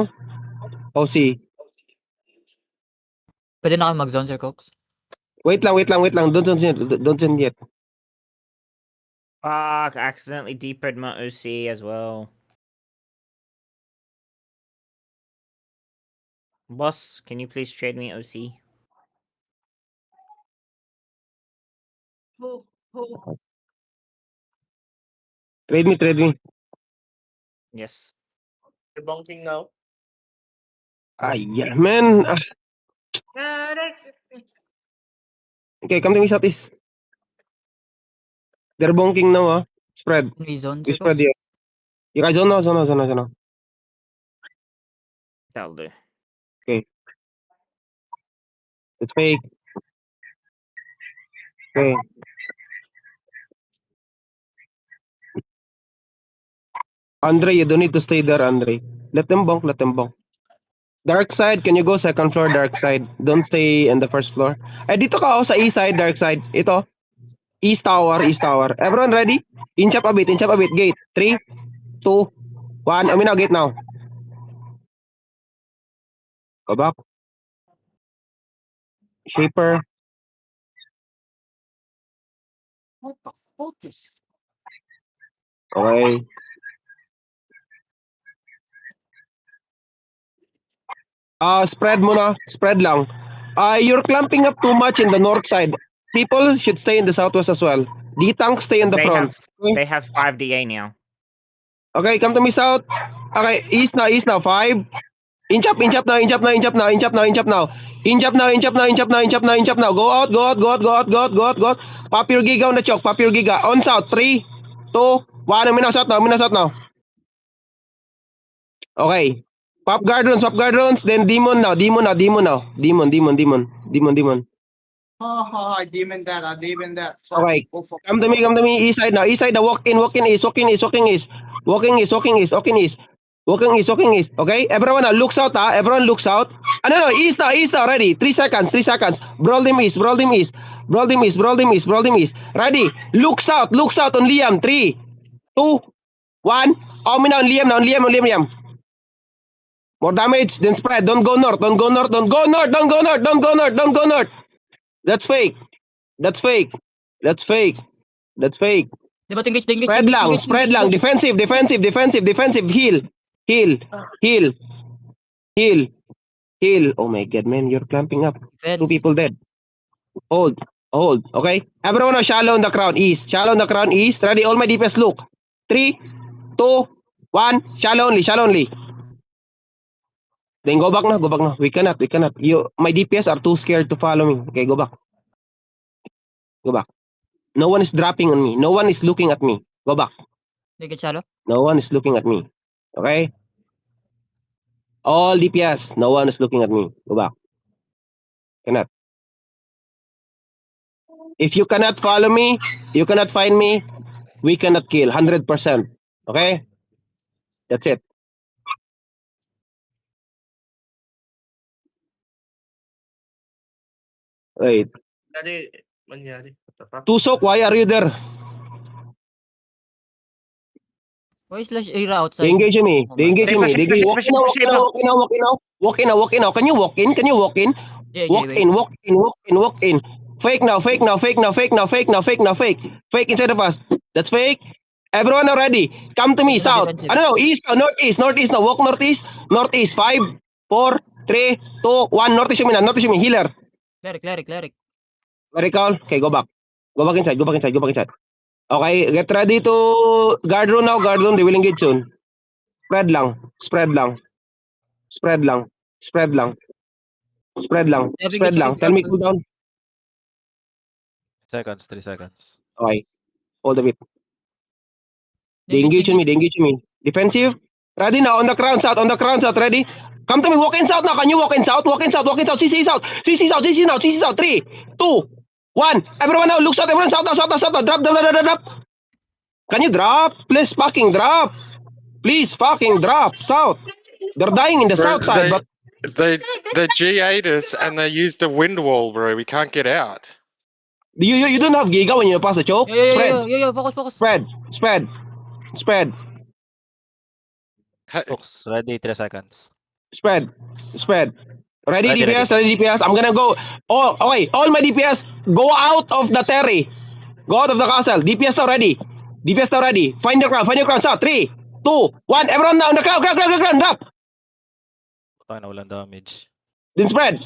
now. OC. Pwede na kayo mag-zone, Sir Cox. Wait lang. Don't send yet. Fuck, accidentally deepered my OC as well. Boss, can you please trade me OC? Trade me. Yes. You're bunking now. Ay, yeah, man. Okay, come to me, Southeast. They're bonking now, Spread. Can we zone, We Sir spread Cox? here. You guys zone now. That'll do. It's fake. Okay. Andre, you don't need to stay there, Andre. Let them bonk. Dark side, can you go second floor, dark side? Don't stay in the first floor. Eh, dito ka sa east side, dark side. Ito. East tower. Everyone ready? Inch up a bit. Gate. 3, 2, 1. I mean now, gate now. Go back. Shaper. What the fuck is? Okay. Spread muna. Spread lang. You're clumping up too much in the north side. People should stay in the southwest as well. D-Tank stay in the front. They have 5 DA now. Okay, come to me south. Okay, east now. 5. Inch up now. Go out. Pop your giga on the choke. On south. 3, 2, 1. I'm in south now. Okay. Pop guard runes. Then demon now. Demon. Demon that. Fuck. Okay. Go fuck. Come to me. East side now. East side. Walk in east. Walking east. Okay. Everyone now. Looks out. Everyone looks out. No. East now. Ready. 3 seconds. Brawl them east. Ready. Looks out on Liam. 3, 2, 1. Oh, me now on Liam. More damage. Then spread. Don't go north. That's fake. Di ba engage? Spread lang. Defensive. Heal. Oh my god, man. You're clamping up. 2 people dead. Hold. Okay? Everyone now shallow in the crown east. Ready? All my DPS look. 3, 2, 1. Shallow only. Then go back na. We cannot. My DPS are too scared to follow me. Okay, go back. No one is dropping on me. No one is looking at me. Go back. They get shallow. No one is looking at me. Okay? All DPS. No one is looking at me. Go back. Cannot. If you cannot follow me, you cannot find me, we cannot kill. 100%. Okay? That's it. Wait. Mangyari. What the fuck? Tusok, why are you there? Why is Slash Era outside? They engage me. Walk in. Can you walk in? JJ, Walk in. Fake now. Fake inside of us. That's fake. Everyone are ready. Come to me, south. East, northeast now. Walk northeast. 5, 4, 3, 2, 1. Northeast yung mina. Healer. Cleric. Very call. Okay, go back. Go back inside. Okay, get ready to guard rune now. They will engage soon. Spread lang. Tell me cool down. 3 seconds. Okay. Hold a bit. They engage me. Defensive. Ready now. On the crown south. Ready? Come to me. Walk in south now. Can you walk in south? CC south. 3, 2, 1. Everyone now. Look south. Everyone south. Drop. Can you drop? Please fucking drop. South. They're dying in the south side, but They G8 us and they used a wind wall, bro. We can't get out. you don't have Giga when you pass the choke. Yo, focus. Spread. Cox, ready, 3 seconds. Spread. Ready, Ready, DPS, ready, DPS. I'm gonna go. Oh, okay. All my DPS, go out of the terry. Go out of the castle. DPS now ready. DPS now ready. Find your crown. South. 3, 2, 1. Everyone now on the crown. Drop. Tayo na walang damage. Then spread.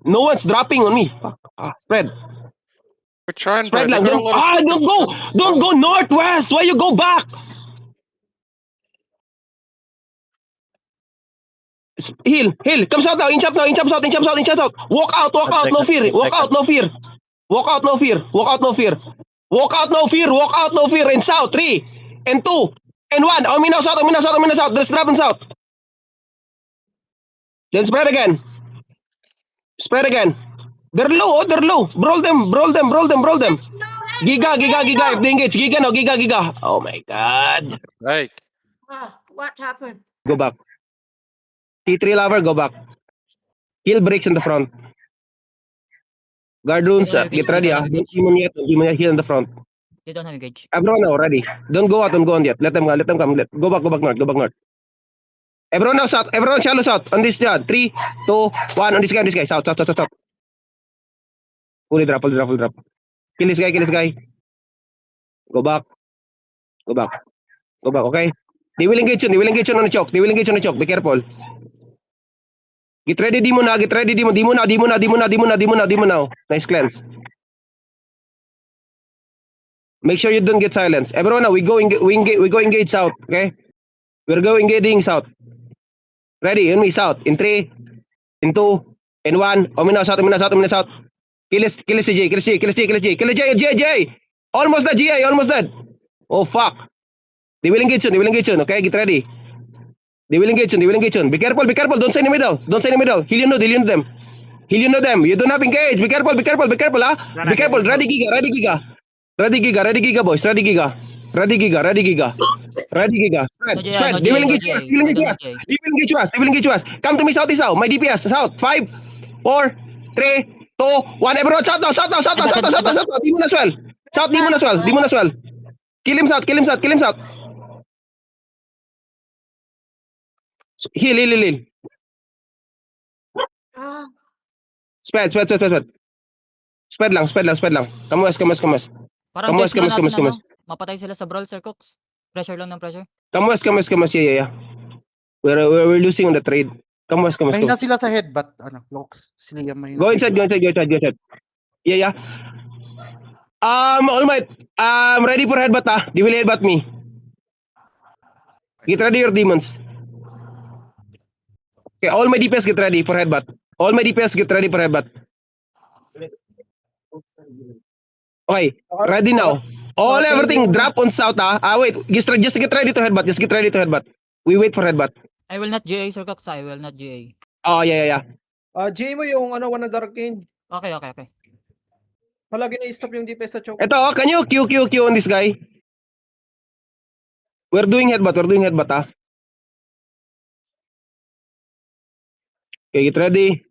No one's dropping on me. Fuck. Spread. We're trying, Spread bro. lang. They've got a lot of Don't go. Don't go northwest. Why you go back? Heal. Come south now. Inch up south. Walk out. No fear. Walk out. No fear. And south. 3 and 2 and 1. Omi now south. Let's drop in south. Then spread again. They're low. Brawl them. Giga. If they engage. Giga. Oh my god. Like, What happened? Go back. T3 lover, go back. Kill breaks in the front. Guard runes, get ready. Don't demon yet. Heal in the front. They don't have engage. Everyone now, ready. Don't go out, don't go on yet. Let them come. Go back north. Everyone now south. Everyone shallow south. On this yard. 3, 2, 1. On this guy. South. Fully drop. Kill this guy. Go back. Okay? They will engage on the choke. Be careful. Get ready, demon now. Demon now. Nice cleanse. Make sure you don't get silenced. Everyone now, we go engage south, okay? We're going engaging south. Ready, on me, south. In 3, in 2, in 1. Omi now, south. Kill us, J. Almost dead, GA, almost dead. Oh, fuck. They will engage on, okay? Get ready. They will engage on. Be careful. Don't stay in the middle. Heal you know them. You don't have engage. Be careful, huh? Be careful. Ready Giga, boys. Ready Giga. Spread. They will engage us. Come to me, south is out. My DPS, south. 5, 4, 3, 2, 1. Everyone, south now. Demon as well. Demon as well. Kill him south. Heal. Ah, Spread. Spread lang. Come west. Parang Come west. mapatay sila sa brawl, Sir Cooks. Pressure lang ng pressure. Come west. Yeah. We're losing on the trade. Come west. Mahina sila sa headbutt, Locks. Sila yung mahina. Go inside. Yeah. All Might, ready for headbutt, They will headbutt me. Get ready your demons. Okay, all my DPS get ready for headbutt. Okay, ready now. Everything drop on south, wait, just get ready to headbutt. We wait for headbutt. I will not GA, Sir Cooks. I will not GA. Oh, yeah. GA mo yung one of Dark King. Okay. Palagi na-stop yung DPS sa choke. Ito, can you Q on this guy? We're doing headbutt, Okay, get ready.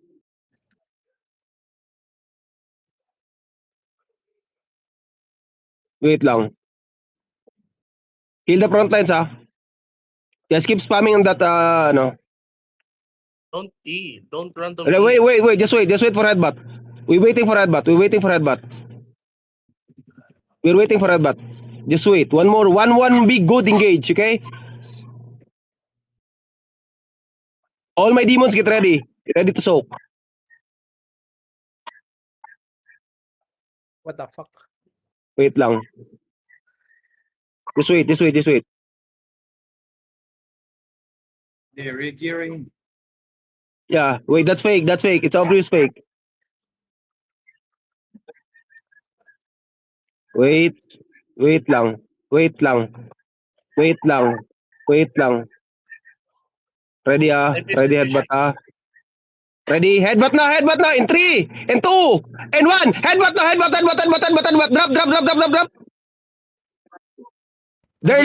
Wait lang. Heal the front lines, Just keep spamming on that, Don't run the Wait. Just wait for headbutt. We're waiting for headbutt. Just wait. One big good engage, okay? All my demons get ready. Get ready to soak. What the fuck? Wait lang. Just wait. They're regearing. Yeah, wait, that's fake. It's obvious fake. Wait lang. Ready, ready headbutt, Ready, headbutt na in 3, and 2, and 1. Headbutt. Drop. They're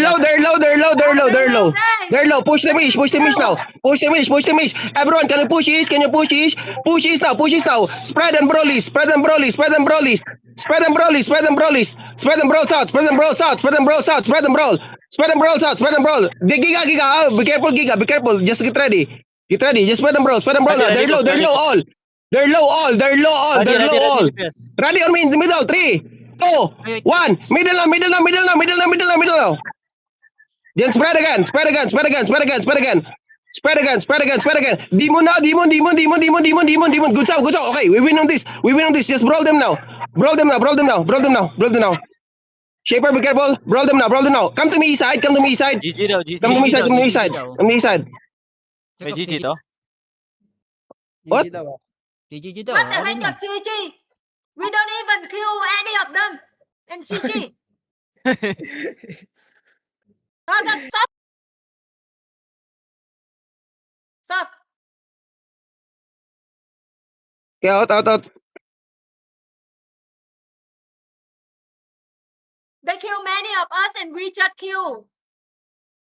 low. Push the mish now. Everyone, can you push east? Push east now. Spread and brawl east. Spread and brawl south. The Giga. Be careful, Giga. Just get ready. Get ready. Just spread them, bro. Spread them, bro. Ready, Now. ready, They're low. boss, They're ready. low all. They're low all. They're low all. Ready, They're ready, low all. ready, DPS. Ready on me in the middle. 3, 2, Wait. 1. Middle now. Middle now. Middle now. Middle now. Middle now. Middle now. Then spread again. Spread again. Spread again. Spread again. Spread again. Spread again. Spread again. Spread again. Demon now. Demon. Demon. Demon. Demon. Demon. Demon. Demon. Good job. Good job. Okay, we win on this. We win on this. Just brawl them now. Brawl them now. Brawl them now. Brawl them now. Brawl them now. Shaper, be careful. Brawl them now. Brawl them now. Come to me east side. Come to me east side. GG daw, GG. Come to me east GG side. daw, Come to me GG east side. daw. Come to me east side. May Check GG out to? What? GG daw, ah. GG daw. What the okay heck na. of GG? We don't even kill any of them. And GG. No, just stop. Stop. Okay, out. They kill many of us and we just kill